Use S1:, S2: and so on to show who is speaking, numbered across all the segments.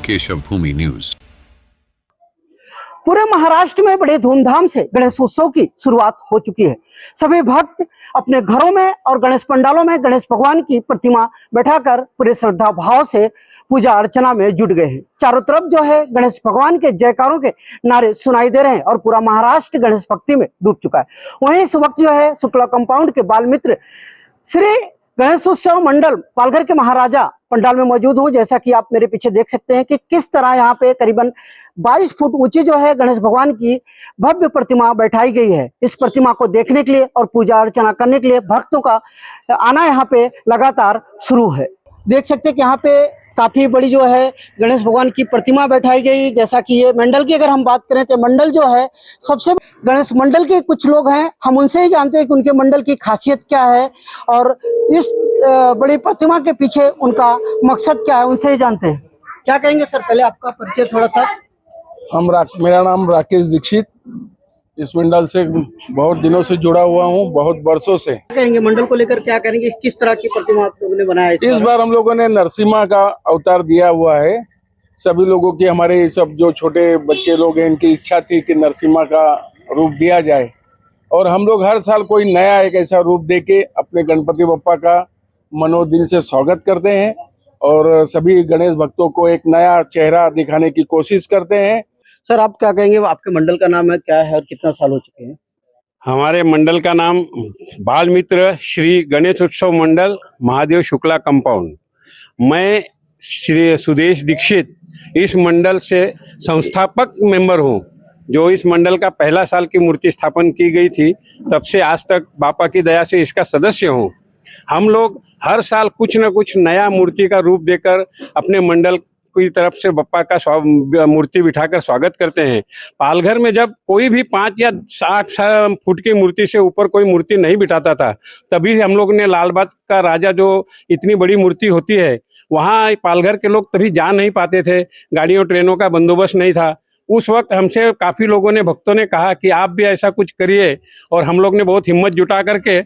S1: केशव भूमि news.
S2: पूरे महाराष्ट्र में बड़े धूमधाम से गणेश उत्सव की शुरुआत हो चुकी है। सभी भक्त अपने घरों में और गणेश पंडालों में गणेश भगवान की प्रतिमा बैठाकर पूरे श्रद्धा भाव से पूजा अर्चना में जुट गए हैं। चारों तरफ जो है गणेश भगवान के जयकारों के नारे सुनाई दे रहे हैं और पूरा महाराष्ट्र गणेश भक्ति में डूब चुका है। वहीं इस वक्त जो है शुक्ला कंपाउंड के बाल मित्र श्री गणेश उत्सव मंडल पालघर के महाराजा पंडाल में मौजूद हूँ। जैसा कि आप मेरे पीछे देख सकते हैं कि किस तरह यहाँ पे करीबन 22 फुट ऊंची जो है गणेश भगवान की भव्य प्रतिमा बैठाई गई है। इस प्रतिमा को देखने के लिए और पूजा अर्चना करने के लिए भक्तों का आना यहाँ पे लगातार शुरू है। देख सकते हैं कि यहाँ पे काफी बड़ी जो है गणेश भगवान की प्रतिमा बैठाई गई। जैसा कि ये मंडल की अगर हम बात करें तो मंडल जो है सबसे गणेश मंडल के कुछ लोग हैं, हम उनसे ही जानते हैं कि उनके मंडल की खासियत क्या है और इस बड़ी प्रतिमा के पीछे उनका मकसद क्या है, उनसे ही जानते हैं। क्या कहेंगे सर, पहले आपका परिचय थोड़ा सा।
S3: मेरा नाम राकेश दीक्षित, इस मंडल से बहुत दिनों से जुड़ा हुआ हूँ, बहुत वर्षों से।
S2: कहेंगे मंडल को लेकर क्या करेंगे, किस तरह की प्रतिमा आप लोगों ने बनाया है
S3: इस बार हम लोगों ने नरसिम्हा का अवतार दिया हुआ है। सभी लोगों की, हमारे सब जो छोटे बच्चे लोग हैं, इनकी इच्छा थी कि नरसिम्हा का रूप दिया जाए और हम लोग हर साल कोई नया एक ऐसा रूप देके अपने गणपति बप्पा का मनोदिल से स्वागत करते हैं और सभी गणेश भक्तों को एक नया चेहरा दिखाने की कोशिश करते हैं।
S2: सर आप क्या कहेंगे, आपके मंडल का नाम है क्या है और कितना साल हो चुके हैं?
S4: हमारे मंडल का नाम बाल मित्र श्री गणेश उत्सव मंडल महादेव शुक्ला कंपाउंड। मैं श्री सुदेश दीक्षित इस मंडल से संस्थापक मेंबर हूँ। जो इस मंडल का पहला साल की मूर्ति स्थापन की गई थी, तब से आज तक बापा की दया से इसका सदस्य हूँ। हम लोग हर साल कुछ न कुछ नया मूर्ति का रूप देकर अपने मंडल की तरफ से बप्पा का मूर्ति बिठाकर स्वागत करते हैं। पालघर में जब कोई भी 5 या 8 फुट की मूर्ति से ऊपर कोई मूर्ति नहीं बिठाता था, तभी हम लोग ने लालबाग का राजा, जो इतनी बड़ी मूर्ति होती है, वहाँ पालघर के लोग तभी जा नहीं पाते थे, गाड़ियों ट्रेनों का बंदोबस्त नहीं था। उस वक्त हमसे काफ़ी लोगों ने, भक्तों ने कहा कि आप भी ऐसा कुछ करिए और हम लोग ने बहुत हिम्मत जुटा करके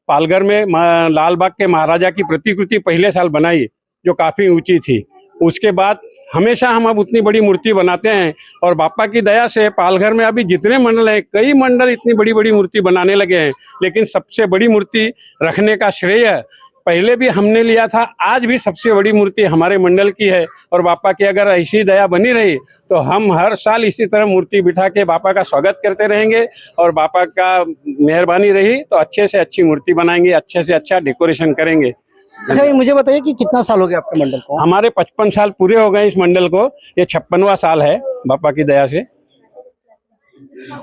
S4: पालघर में लालबाग के महाराजा की प्रतिकृति पहले साल बनाई, जो काफ़ी ऊंची थी। उसके बाद हमेशा हम अब उतनी बड़ी मूर्ति बनाते हैं और बापा की दया से पालघर में अभी जितने मंडल हैं, कई मंडल इतनी बड़ी बड़ी मूर्ति बनाने लगे हैं, लेकिन सबसे बड़ी मूर्ति रखने का श्रेय पहले भी हमने लिया था, आज भी सबसे बड़ी मूर्ति हमारे मंडल की है। और बापा की अगर ऐसी दया बनी रही तो हम हर साल इसी तरह मूर्ति बिठा के बापा का स्वागत करते रहेंगे और बापा का मेहरबानी रही तो अच्छे से अच्छी मूर्ति बनाएंगे, अच्छे से अच्छा डेकोरेशन करेंगे।
S2: अच्छा, ये मुझे बताइए कि कितना साल हो गया आपके मंडल को?
S4: हमारे 55 साल पूरे हो गए इस मंडल को, ये 56वां साल है बापा की दया से।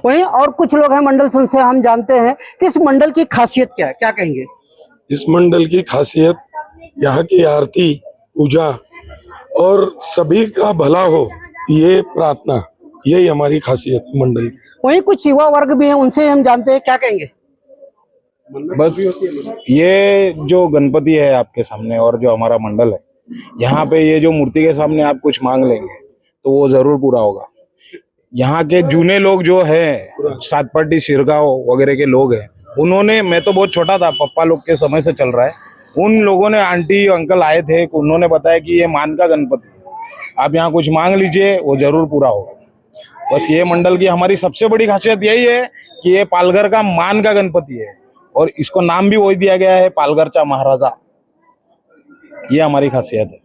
S2: वहीं और कुछ लोग हैं मंडल से, उनसे हम जानते हैं कि इस मंडल की खासियत क्या है, क्या कहेंगे?
S5: इस मंडल की खासियत यहाँ की आरती, पूजा और सभी का भला हो, ये प्रार्थना, यही हमारी खासियत है मंडल की।
S2: वहीं कुछ युवा वर्ग भी हैं, उनसे हम जानते हैं, क्या कहेंगे?
S6: बस ये जो गणपति है आपके सामने और जो हमारा मंडल है, यहाँ पे ये जो मूर्ति के सामने आप कुछ मांग लेंगे तो वो जरूर पूरा होगा। यहाँ के जूने लोग जो है, सातपाटी शिरगांव वगैरह के लोग हैं, उन्होंने, मैं तो बहुत छोटा था, पप्पा लोग के समय से चल रहा है, उन लोगों ने, आंटी अंकल आए थे, उन्होंने बताया कि ये मान का गणपति, आप यहाँ कुछ मांग लीजिए वो जरूर पूरा होगा। बस ये मंडल की हमारी सबसे बड़ी खासियत यही है कि ये पालघर का मान का गणपति है और इसको नाम भी वही दिया गया है, पालघरचा महाराजा। ये हमारी खासियत है।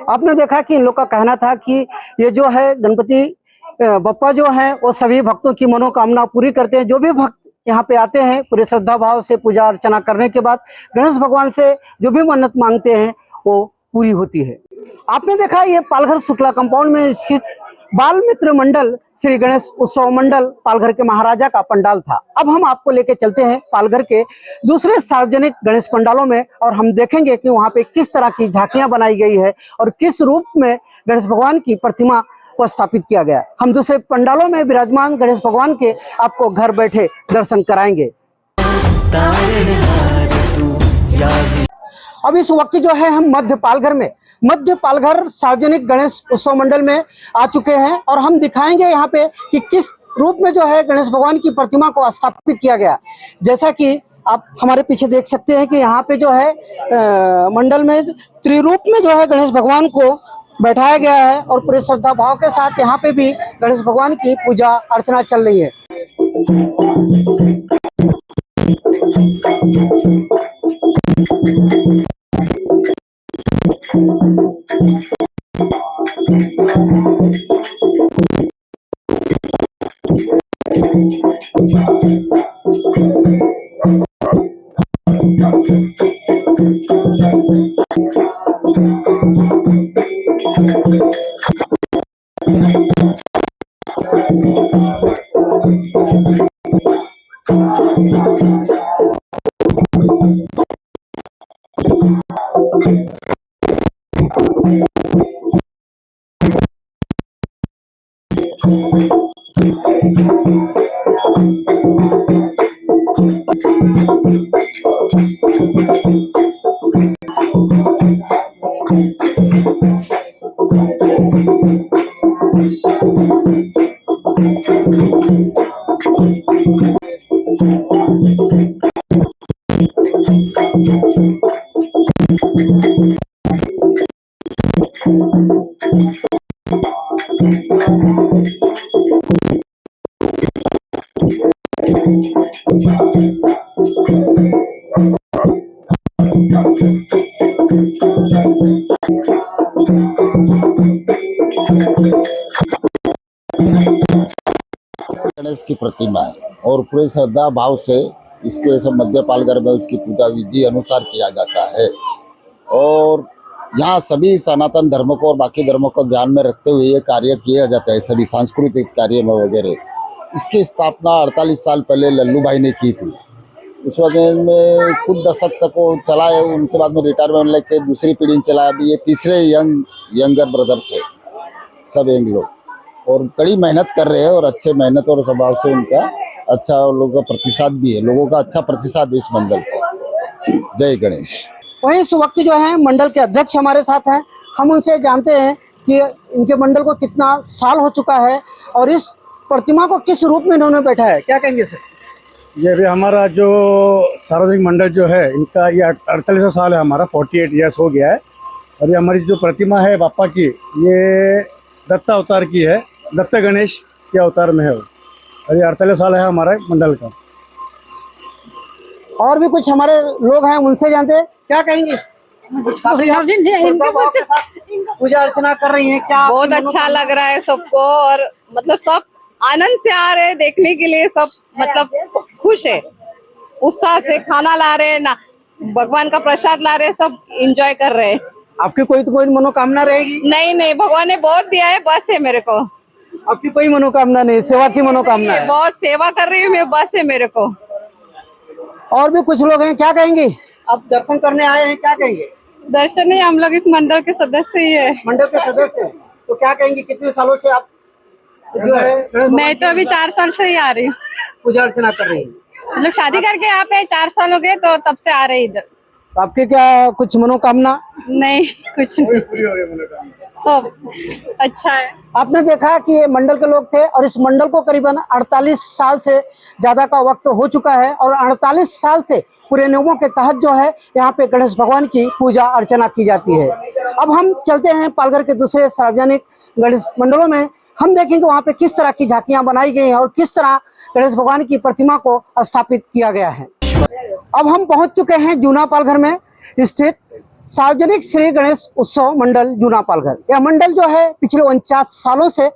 S2: आपने देखा कि इन लोग का कहना था कि ये जो है गणपति बप्पा जो है वो सभी भक्तों की मनोकामना पूरी करते हैं। जो भी भक्त यहाँ पे आते हैं पूरे श्रद्धा भाव से पूजा अर्चना करने के बाद गणेश भगवान से जो भी मन्नत मांगते हैं वो पूरी होती है। आपने देखा ये पालघर शुक्ला कंपाउंड में स्थित बाल मित्र मंडल श्री गणेश उत्सव मंडल पालघर के महाराजा का पंडाल था। अब हम आपको लेके चलते हैं पालघर के दूसरे सार्वजनिक गणेश पंडालों में और हम देखेंगे कि वहाँ पे किस तरह की झांकियां बनाई गई है और किस रूप में गणेश भगवान की प्रतिमा को स्थापित किया गया है। हम दूसरे पंडालों में विराजमान गणेश भगवान के आपको घर बैठे दर्शन कराएंगे। अब इस वक्त जो है हम मध्य पालघर सार्वजनिक गणेश उत्सव मंडल में आ चुके हैं और हम दिखाएंगे यहाँ पे कि किस रूप में जो है गणेश भगवान की प्रतिमा को स्थापित किया गया। जैसा कि आप हमारे पीछे देख सकते हैं कि यहाँ पे जो है मंडल में त्रिरूप में जो है गणेश भगवान को बैठाया गया है और पूरे श्रद्धा भाव के साथ यहाँ पे भी गणेश भगवान की पूजा अर्चना चल रही है।
S1: गणेश की प्रतिमा है और पूरे श्रद्धा भाव से इसके सब मध्य पालघर में उसकी पूजा विधि अनुसार किया जाता है। और यहाँ सभी सनातन धर्म को और बाकी धर्मों को ध्यान में रखते हुए ये कार्य किया जाता है, सभी सांस्कृतिक कार्य में वगैरह। इसकी स्थापना 48 साल पहले लल्लू भाई ने की थी। उस वक्त में कुछ दशक तक वो चला है, उनके बाद में रिटायरमेंट लेके दूसरी पीढ़ी ने चलाया। अभी ये तीसरे यंगर ब्रदर्स है सब यंग लोग, और कड़ी मेहनत कर रहे हैं और अच्छे मेहनत और स्वभाव से उनका अच्छा लोगों का प्रतिसाद भी है, लोगों का अच्छा प्रतिसाद है इस मंडल को। जय गणेश।
S2: वहीं इस वक्त जो है मंडल के अध्यक्ष हमारे साथ हैं, हम उनसे जानते हैं कि इनके मंडल को कितना साल हो चुका है और इस प्रतिमा को किस रूप में इन्होंने बैठा है। क्या कहेंगे सर?
S7: ये भी हमारा जो सार्वजनिक मंडल जो है इनका ये 48 साल है, हमारा 48 ईयर्स हो गया है। और ये हमारी जो प्रतिमा है बापा की, ये दत्ता अवतार की है, दत्त गणेश के अवतार में है वो। और ये 48 साल है हमारा मंडल का।
S2: और भी कुछ हमारे लोग हैं, उनसे जानते हैं। क्या कहेंगे? पूजा अर्चना कर रही हैं, क्या
S8: बहुत अच्छा लग रहा है सबको, और मतलब सब आनंद से आ रहे हैं देखने के लिए। सब मतलब खुश है, उत्साह से खाना ला रहे हैं ना, भगवान का प्रसाद ला रहे हैं, सब एंजॉय कर रहे हैं।
S2: आपकी कोई तो कोई मनोकामना रहेगी?
S8: नहीं, भगवान ने बहुत दिया है, बस है मेरे को।
S2: आपकी कोई मनोकामना नहीं, सेवा की मनोकामना है?
S8: बहुत सेवा कर रही हूँ मैं, बस है मेरे को।
S2: और भी कुछ लोग हैं, क्या कहेंगे? आप दर्शन करने आए हैं, क्या कहेंगे?
S8: दर्शन नहीं, हम लोग इस मंडल के सदस्य ही है।
S2: मंडल के सदस्य हैं, तो क्या कहेंगे? कितने सालों से आप जो है
S8: मैं तो अभी 4 साल से ही आ रही हूँ,
S2: पूजा अर्चना कर रही हैं?
S8: मतलब शादी करके यहाँ पे 4 साल हो गए, तो तब से आ रहे इधर।
S2: तो आपके क्या कुछ मनोकामना?
S8: नहीं, कुछ नहीं, सब अच्छा है।
S2: आपने देखा कि ये मंडल के लोग थे और इस मंडल को करीबन 48 साल से ज्यादा का वक्त हो चुका है और 48 साल से पूरे नियमों के तहत जो है यहाँ पे गणेश भगवान की पूजा अर्चना की जाती है। अब हम चलते हैं पालघर के दूसरे सार्वजनिक गणेश मंडलों में, हम देखेंगे वहाँ पे किस तरह की झांकियां बनाई गई हैं और किस तरह गणेश भगवान की प्रतिमा को स्थापित किया गया है। अब हम पहुंच चुके हैं जूना पालघर में स्थित सार्वजनिक श्री गणेश उत्सव मंडल जूना पालघर। यह मंडल जो है पिछले 49 सालों से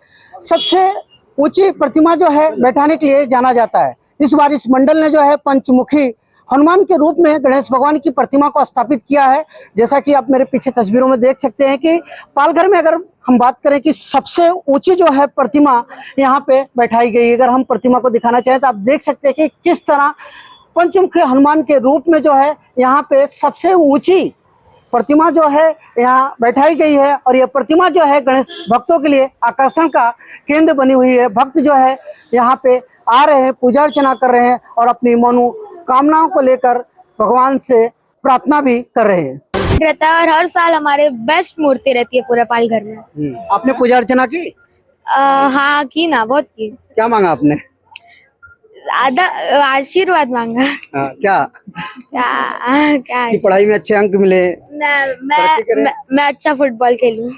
S2: सबसे ऊंची प्रतिमा जो है बैठाने के लिए जाना जाता है। इस बार इस मंडल ने जो है पंचमुखी हनुमान के रूप में गणेश भगवान की प्रतिमा को स्थापित किया है। जैसा कि आप मेरे पीछे तस्वीरों में देख सकते हैं कि पालघर में अगर हम बात करें कि सबसे ऊंची जो है प्रतिमा यहाँ पे बैठाई गई है, अगर हम प्रतिमा को दिखाना चाहें तो आप देख सकते हैं कि किस तरह पंचमुखी हनुमान के रूप में जो है यहाँ पे सबसे ऊंची प्रतिमा जो है यहाँ बैठाई गई है। और यह प्रतिमा जो है गणेश भक्तों के लिए आकर्षण का केंद्र बनी हुई है। भक्त जो है यहाँ पे आ रहे हैं, पूजा अर्चना कर रहे हैं और अपनी मनोकामनाओं को लेकर भगवान से प्रार्थना भी कर रहे हैं।
S9: रहता है और हर साल हमारे बेस्ट मूर्ति रहती है पूरे पालघर में।
S2: आपने पूजा अर्चना की?
S9: हाँ की ना, बहुत की।
S2: क्या मांगा आपने?
S9: आधा आशीर्वाद मांगा।
S2: क्या
S9: क्या
S2: कि पढ़ाई में अच्छे अंक मिले?
S9: मैं अच्छा फुटबॉल खेलूं।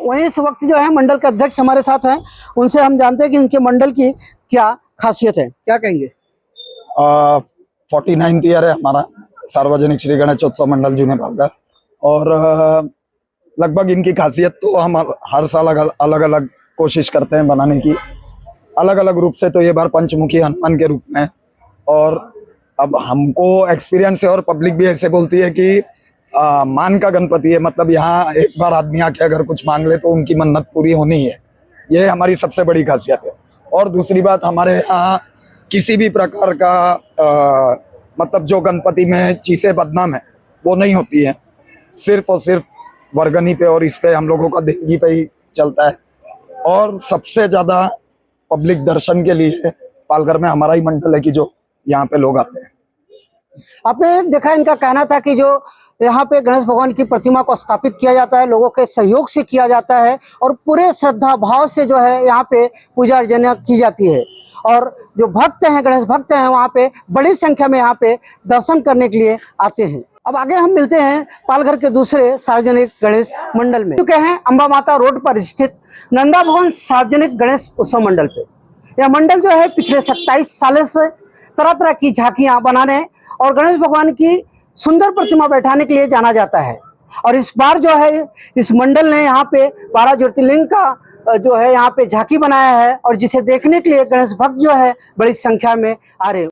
S2: वहीं इस वक्त जो है मंडल के अध्यक्ष हमारे साथ हैं, उनसे हम जानते हैं कि उनके मंडल की क्या खासियत है, क्या कहेंगे?
S10: 49th ईयर है हमारा सार्वजनिक श्री गणेशोत्सव मंडल जूने पालघर, और लगभग इनकी खासियत तो हम हर साल अलग अलग कोशिश करते हैं बनाने की, अलग अलग रूप से। तो ये बार पंचमुखी हनुमान के रूप में, और अब हमको एक्सपीरियंस है और पब्लिक भी ऐसे बोलती है कि मान का गणपति है, मतलब यहाँ एक बार आदमी आके अगर कुछ मांग ले तो उनकी मन्नत पूरी होनी ही है। ये हमारी सबसे बड़ी खासियत है। और दूसरी बात, हमारे यहाँ किसी भी प्रकार का मतलब जो गणपति में चीज़ें बदनाम है वो नहीं होती है, सिर्फ और सिर्फ वर्गनी पे और इस पे हम लोगों का देंगी पे ही चलता है। और सबसे ज़्यादा पब्लिक दर्शन के लिए पालघर में हमारा ही मंडल है कि जो यहाँ पे लोग आते हैं।
S2: आपने देखा, इनका कहना था कि जो यहाँ पे गणेश भगवान की प्रतिमा को स्थापित किया जाता है, लोगों के सहयोग से किया जाता है और पूरे श्रद्धा भाव से जो है यहाँ पे पूजा अर्चना की जाती है। और जो भक्त हैं, गणेश भक्त हैं, वहाँ पे बड़ी संख्या में यहाँ पे दर्शन करने के लिए आते हैं। अब आगे हम मिलते हैं पालघर के दूसरे सार्वजनिक गणेश मंडल में। चुके हैं अंबा माता रोड पर स्थित नंदा भवन सार्वजनिक गणेश उत्सव मंडल पे। यह मंडल जो है पिछले 27 सालों से तरह तरह की झांकियां बनाने और गणेश भगवान की सुंदर प्रतिमा बैठाने के लिए जाना जाता है। और इस बार जो है इस मंडल ने यहाँ पे 12 ज्योतिर्लिंग का जो है यहाँ पे झांकी बनाया है, और जिसे देखने के लिए गणेश भक्त जो है बड़ी संख्या में आ रहे हैं।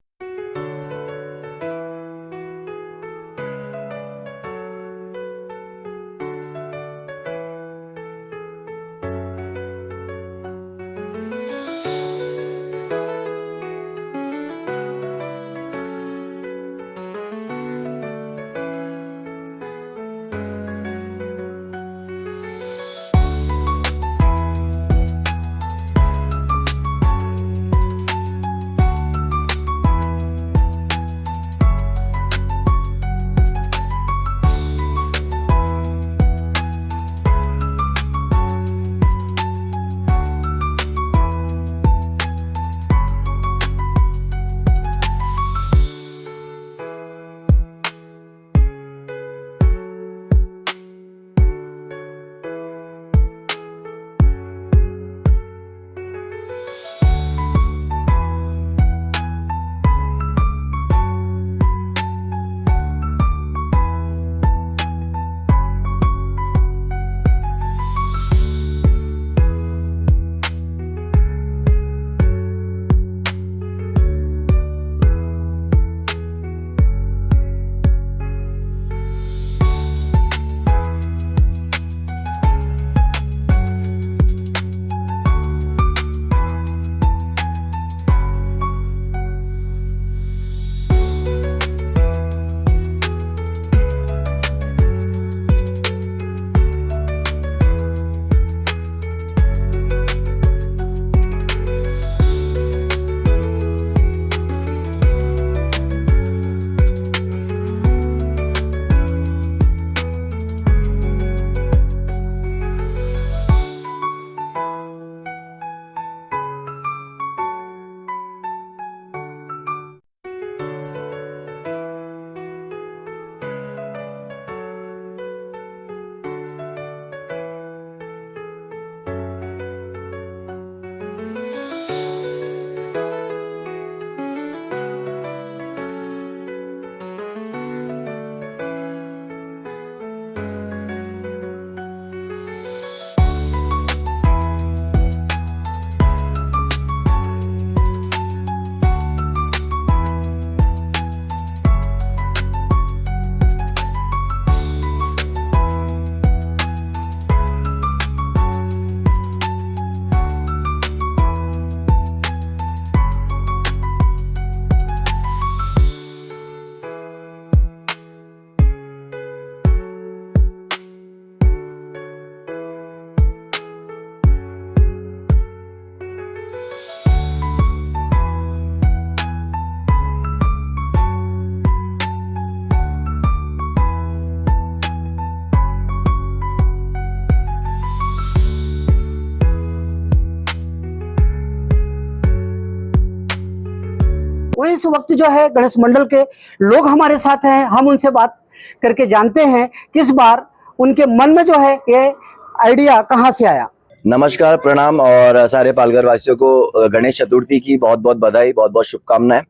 S2: वहीं इस वक्त जो है गणेश मंडल के लोग हमारे साथ हैं, हम उनसे बात करके जानते हैं कि इस बार उनके मन में जो है ये आइडिया कहाँ से आया।
S11: नमस्कार, प्रणाम और सारे पालघर वासियों को गणेश चतुर्थी की बहुत बहुत बधाई, बहुत बहुत शुभकामनाएं।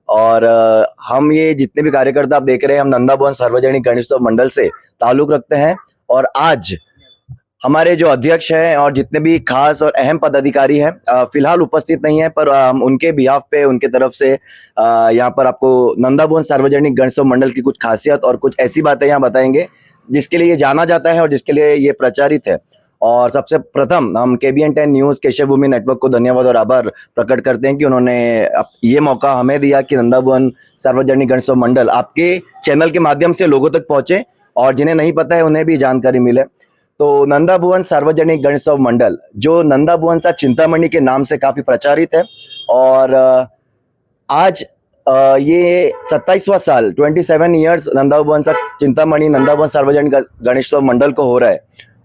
S11: और हम ये जितने भी कार्यकर्ता आप देख रहे हैं, हम नंदा भवन सार्वजनिक गणेशोत्सव मंडल से ताल्लुक रखते हैं। और आज हमारे जो अध्यक्ष हैं और जितने भी खास और अहम पदाधिकारी हैं फिलहाल उपस्थित नहीं है, पर उनके बिहाफ पे, उनके तरफ से यहाँ पर आपको नंदा भवन सार्वजनिक गणेशोत्सव मंडल की कुछ खासियत और कुछ ऐसी बातें यहाँ बताएंगे जिसके लिए ये जाना जाता है और जिसके लिए ये प्रचारित है। और सबसे प्रथम हम KBN 10 न्यूज़ केशव भूमि नेटवर्क को धन्यवाद और आभार प्रकट करते हैं कि उन्होंने ये मौका हमें दिया कि नंदा भवन सार्वजनिक गणेशोत्सव मंडल आपके चैनल के माध्यम से लोगों तक पहुंचे और जिन्हें नहीं पता है उन्हें भी जानकारी मिले। तो नंदा भवन सार्वजनिक गणेशोत्सव मंडल जो नंदा भवन का चिंतामणि के नाम से काफी प्रचारित है और आज ये 27वां साल 27 ईयर्स नंदा भवन का चिंतामणि नंदा भवन सार्वजनिक गणेशोत्सव मंडल को हो रहा है।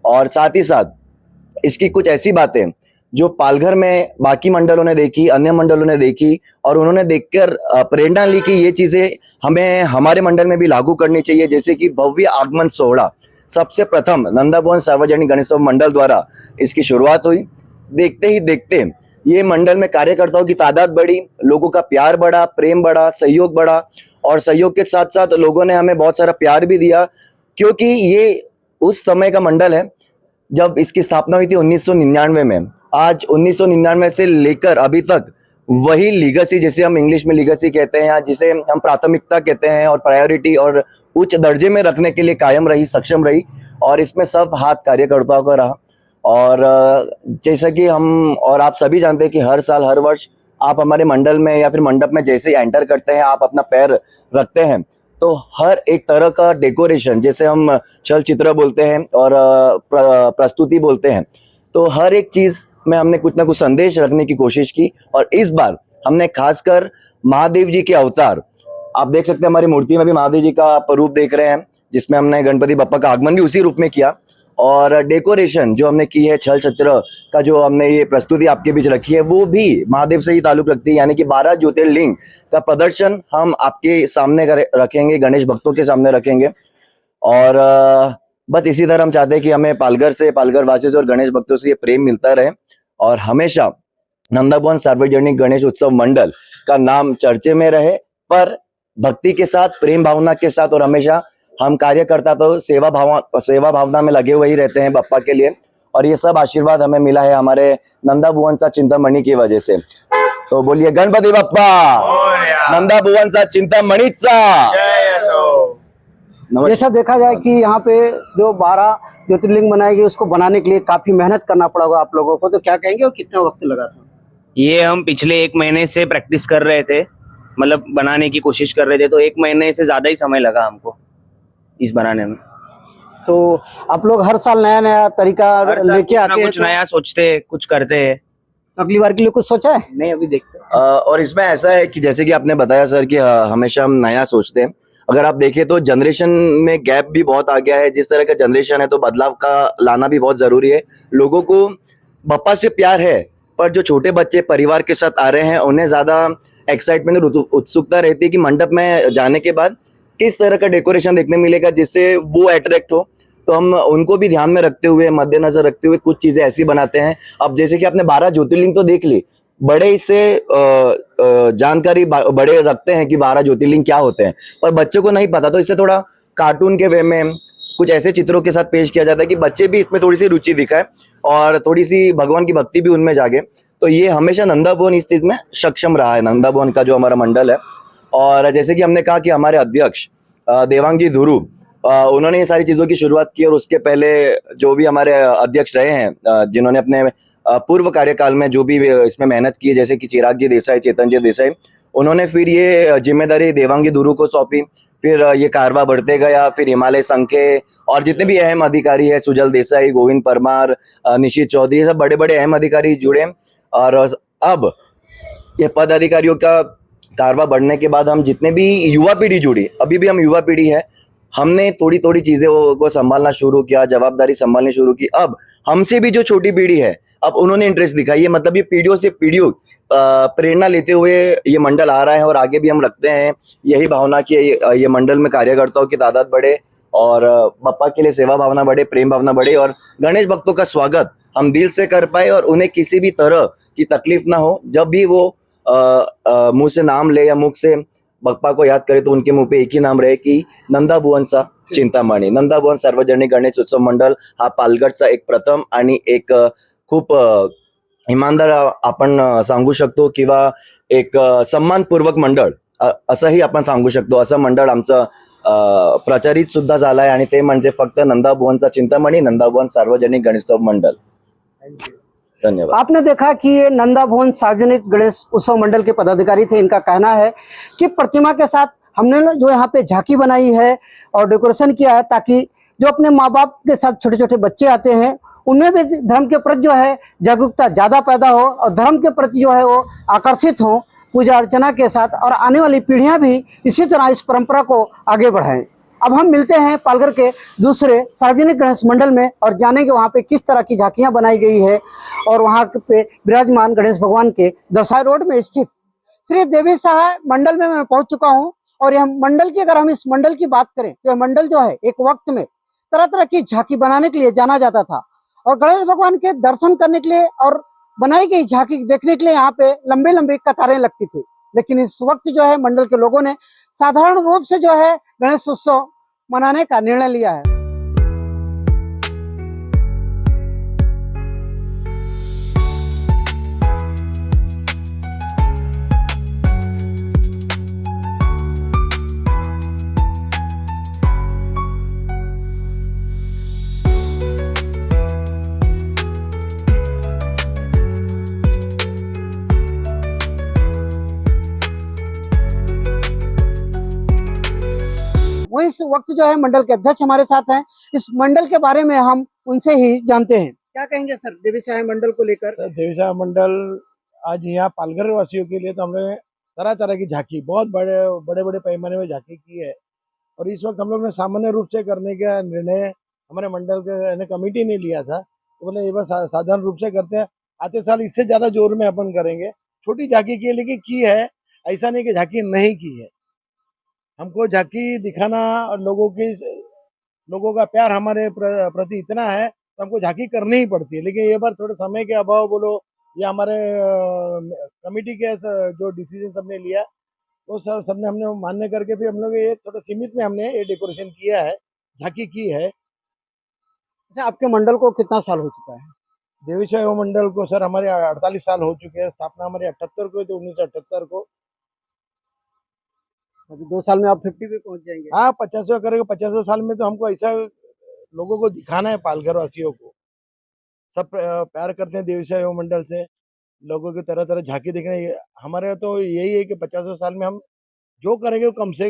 S11: और साथ ही साथ इसकी कुछ ऐसी बातें जो पालघर में बाकी मंडलों ने देखी, अन्य मंडलों ने देखी और उन्होंने देखकर प्रेरणा ली कि ये चीजें हमें हमारे मंडल में भी लागू करनी चाहिए। जैसे कि भव्य आगमन सोहला सबसे प्रथम नंदा भवन सार्वजनिक गणेशोत्सव मंडल द्वारा इसकी शुरुआत हुई। देखते ही देखते ये मंडल में कार्यकर्ताओं की तादाद बढ़ी, लोगों का प्यार बढ़ा, प्रेम बढ़ा, सहयोग बढ़ा और सहयोग के साथ साथ लोगों ने हमें बहुत सारा प्यार भी दिया, क्योंकि ये उस समय का मंडल है जब इसकी स्थापना हुई थी 1999 में। आज 1999 से लेकर अभी तक वही लीगेसी, जिसे हम इंग्लिश में लीगेसी कहते हैं या जिसे हम प्राथमिकता कहते हैं और प्रायोरिटी और उच्च दर्जे में रखने के लिए कायम रही, सक्षम रही। और इसमें सब हाथ कार्यकर्ताओं का रहा। और जैसा कि हम और आप सभी जानते हैं कि हर साल हर वर्ष आप हमारे मंडल में या फिर मंडप में जैसे ही एंटर करते हैं, आप अपना पैर रखते हैं तो हर एक तरह का डेकोरेशन, जैसे हम चलचित्र बोलते हैं और प्रस्तुति बोलते हैं, तो हर एक चीज में हमने कुछ ना कुछ संदेश रखने की कोशिश की। और इस बार हमने खासकर महादेव जी के अवतार, आप देख सकते हैं हमारी मूर्ति में भी महादेव जी का आप रूप देख रहे हैं, जिसमें हमने गणपति बप्पा का आगमन भी उसी रूप में किया। और डेकोरेशन जो हमने की है, छल छत्र का जो हमने ये प्रस्तुति आपके बीच रखी है, वो भी महादेव से ही ताल्लुक रखती है। यानी कि 12 ज्योतिर्लिंग का प्रदर्शन हम आपके सामने रखेंगे, गणेश भक्तों के सामने रखेंगे। और बस इसी तरह हम चाहते हैं कि हमें पालघर से, पालघर वासियों से और गणेश भक्तों से ये प्रेम मिलता रहे और हमेशा नंदा भवन सार्वजनिक गणेश उत्सव मंडल का नाम चर्चे में रहे, पर भक्ति के साथ, प्रेम भावना के साथ। और हमेशा हम कार्यकर्ता तो सेवा भावना में लगे हुए ही रहते हैं बप्पा के लिए, और ये सब आशीर्वाद हमें मिला है हमारे नंदा भुवन सा चिंतामणि की वजह से। तो बोलिए गणपति बप्पा, नंदा भुवन सा चिंतामणि सा।
S2: जैसा देखा जाए कि यहाँ पे जो 12 ज्योतिर्लिंग बनाए गए उसको बनाने के लिए काफी मेहनत करना पड़ा होगा आप लोगों को, तो क्या कहेंगे और कितना वक्त लगा था?
S12: ये हम पिछले 1 महीने से प्रैक्टिस कर रहे थे, मतलब बनाने की कोशिश कर रहे थे, तो 1 महीने से ज्यादा ही समय लगा हमको इस बनाने में।
S2: तो आप लोग हर साल नया नया तरीका लेके आते हैं,
S12: कुछ नया सोचते हैं, कुछ करते हैं।
S2: अगली बार के लिए कुछ सोचा है?
S12: नहीं, अभी देखते हैं।
S11: और इसमें ऐसा है कि जैसे कि आपने बताया सर कि हमेशा हम नया सोचते हैं। अगर आप देखें तो जनरेशन में गैप भी बहुत आ गया है। जिस तरह का जनरेशन है तो बदलाव का लाना भी बहुत जरूरी है। लोगों को बप्पा से प्यार है, पर जो छोटे बच्चे परिवार के साथ आ रहे हैं उन्हें ज्यादा एक्साइटमेंट और उत्सुकता रहती है कि मंडप में जाने के बाद किस तरह का डेकोरेशन देखने मिलेगा जिससे वो अट्रैक्ट हो। तो हम उनको भी ध्यान में रखते हुए, मद्देनजर रखते हुए कुछ चीजें ऐसी बनाते हैं। अब जैसे कि आपने 12 ज्योतिर्लिंग तो देख ली, बड़े इससे जानकारी बड़े रखते हैं कि 12 ज्योतिर्लिंग क्या होते हैं, पर बच्चों को नहीं पता, तो इससे थोड़ा कार्टून के वे में कुछ ऐसे चित्रों के साथ पेश किया जाता है कि बच्चे भी इसमें थोड़ी सी रुचि दिखाए और थोड़ी सी भगवान की भक्ति भी उनमें जागे। तो ये हमेशा नंदा भवन इस चीज में सक्षम रहा है, नंदा भवन का जो हमारा मंडल है। और जैसे कि हमने कहा कि हमारे अध्यक्ष देवांगी धुरु, उन्होंने ये सारी चीजों की शुरुआत की, और उसके पहले जो भी हमारे अध्यक्ष रहे हैं जिन्होंने अपने पूर्व कार्यकाल में जो भी इसमें मेहनत की है, जैसे कि चिराग जी देसाई, चेतन जी देसाई, उन्होंने फिर ये जिम्मेदारी देवांगी धुरु को सौंपी। फिर ये कारवा बढ़ते गया, फिर हिमालय संखे और जितने भी अहम अधिकारी है, सुजल देसाई, गोविंद परमार, निशित चौधरी, ये सब बड़े बड़े अहम अधिकारी जुड़े। और अब ये पद अधिकारियों का कारवा बढ़ने के बाद हम जितने भी युवा पीढ़ी जुड़ी, अभी भी हम युवा पीढ़ी है, हमने थोड़ी थोड़ी चीजें को संभालना शुरू किया, जवाबदारी संभालनी शुरू की। अब हमसे भी जो छोटी पीढ़ी है, अब उन्होंने इंटरेस्ट दिखाई है। मतलब ये पीढ़ियों से पीढ़ियों प्रेरणा लेते हुए ये मंडल आ रहा है और आगे भी हम रखते हैं यही भावना कि ये मंडल में कार्यकर्ताओं की तादाद बढ़े और बप्पा के लिए सेवा भावना बढ़े, प्रेम भावना बढ़े और गणेश भक्तों का स्वागत हम दिल से कर पाए और उन्हें किसी भी तरह की तकलीफ ना हो। जब भी वो मुंह से नाम ले या मुख से बप्पा को याद करे तो उनके मुंह पे एक ही नाम रहे की नंदाभुवनचा चिंतामणी। नंदाभुवन सार्वजनिक गणेश उत्सव मंडळ हा पालघरचा एक प्रथम आणि एक खूप इमानदार आपण सांगू शकतो किंवा एक सन्मानपूर्वक मंडळ असंही आपण सांगू शकतो। असं मंडळ आमचं प्रचारित सुद्धा झालं आहे आणि ते म्हणजे फक्त नंदाभुवनचा चिंतामणी नंदाभुवन सार्वजनिक गणेशोत्सव मंडळ। धन्यवाद।
S2: आपने देखा कि ये नंदाभुवन सार्वजनिक गणेश उत्सव मंडल के पदाधिकारी थे। इनका कहना है कि प्रतिमा के साथ हमने जो यहाँ पे झांकी बनाई है और डेकोरेशन किया है ताकि जो अपने माँ बाप के साथ छोटे छोटे बच्चे आते हैं उनमें भी धर्म के प्रति जो है जागरूकता ज़्यादा पैदा हो और धर्म के प्रति जो है वो आकर्षित हो पूजा अर्चना के साथ, और आने वाली पीढ़ियां भी इसी तरह इस परंपरा को आगे बढ़ाएं। अब हम मिलते हैं पालघर के दूसरे सार्वजनिक गणेश मंडल में और जानेंगे वहाँ पे किस तरह की झांकियाँ बनाई गई है और वहाँ पे विराजमान गणेश भगवान के दसाई रोड में स्थित श्री देवी सहाय मंडल में मैं पहुँच चुका हूँ। और यह मंडल की, अगर हम इस मंडल की बात करें तो यह मंडल जो है एक वक्त में तरह तरह की झांकी बनाने के लिए जाना जाता था और गणेश भगवान के दर्शन करने के लिए और बनाई गई झांकी देखने के लिए यहाँ पे लंबी लंबी कतारें लगती थी। लेकिन इस वक्त जो है मंडल के लोगों ने साधारण रूप से जो है गणेश उत्सव मनाने का निर्णय लिया है। वही इस वक्त जो है मंडल के अध्यक्ष हमारे साथ हैं। इस मंडल के बारे में हम उनसे ही जानते हैं। क्या कहेंगे सर देवी सहाय मंडल को लेकर?
S6: सर देवी सहाय मंडल आज यहाँ पालघर वासियों के लिए तो हमने तरह तरह की झांकी बहुत बड़े बड़े पैमाने में झांकी की है और इस वक्त हम लोग ने सामान्य रूप से करने का निर्णय हमारे मंडल के कमेटी ने लिया था। तो बोले ये बस साधारण रूप से करते हैं, आते साल इससे ज्यादा जोर में अपन करेंगे। छोटी झांकी की लेकिन की है, ऐसा नहीं कि झांकी नहीं की है। हमको झांकी दिखाना और लोगों का प्यार हमारे प्रति इतना है तो हमको झांकी करनी ही पड़ती है। लेकिन ये बार थोड़े समय के अभाव बोलो या हमारे कमेटी के जो डिसीजन सबने लिया वो सबने हमने मान्य करके फिर हम लोग ये थोड़ा सीमित में हमने ये डेकोरेशन किया है, झांकी की है।
S2: अच्छा, आपके मंडल को कितना साल हो चुका है?
S6: देवी सहाय मंडल को सर हमारे 48 साल हो चुके हैं। स्थापना हमारे 78 को, तो 1978 को।
S2: अभी 2 साल में आप 50 पे पहुंच जाएंगे।
S6: हाँ, 50वां करेंगे। 50वें साल में तो हमको ऐसा लोगों को दिखाना है, पालघर वासियों को सब प्यार करते हैं देवी सहाय मंडल से। लोगों की तरह तरह झांकी देखना हमारे तो यही है कि 50वें साल में हम जो करेंगे वो कम से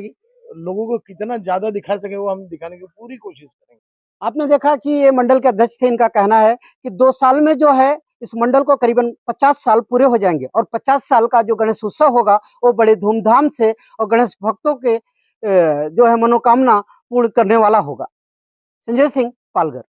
S6: लोगों को कितना ज्यादा दिखा सके वो हम दिखाने की पूरी कोशिश करेंगे।
S2: आपने देखा कि ये मंडल के अध्यक्ष थे। इनका कहना है कि 2 साल में जो है इस मंडल को करीबन 50 साल पूरे हो जाएंगे और 50 साल का जो गणेश उत्सव होगा वो बड़े धूमधाम से और गणेश भक्तों के जो है मनोकामना पूर्ण करने वाला होगा। संजय सिंह, पालघर।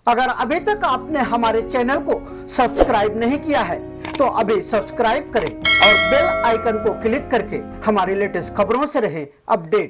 S2: अगर अभी तक आपने हमारे चैनल को सब्सक्राइब नहीं किया है तो अभी सब्सक्राइब करें और बेल आइकन को क्लिक करके हमारी लेटेस्ट खबरों से रहें अपडेट।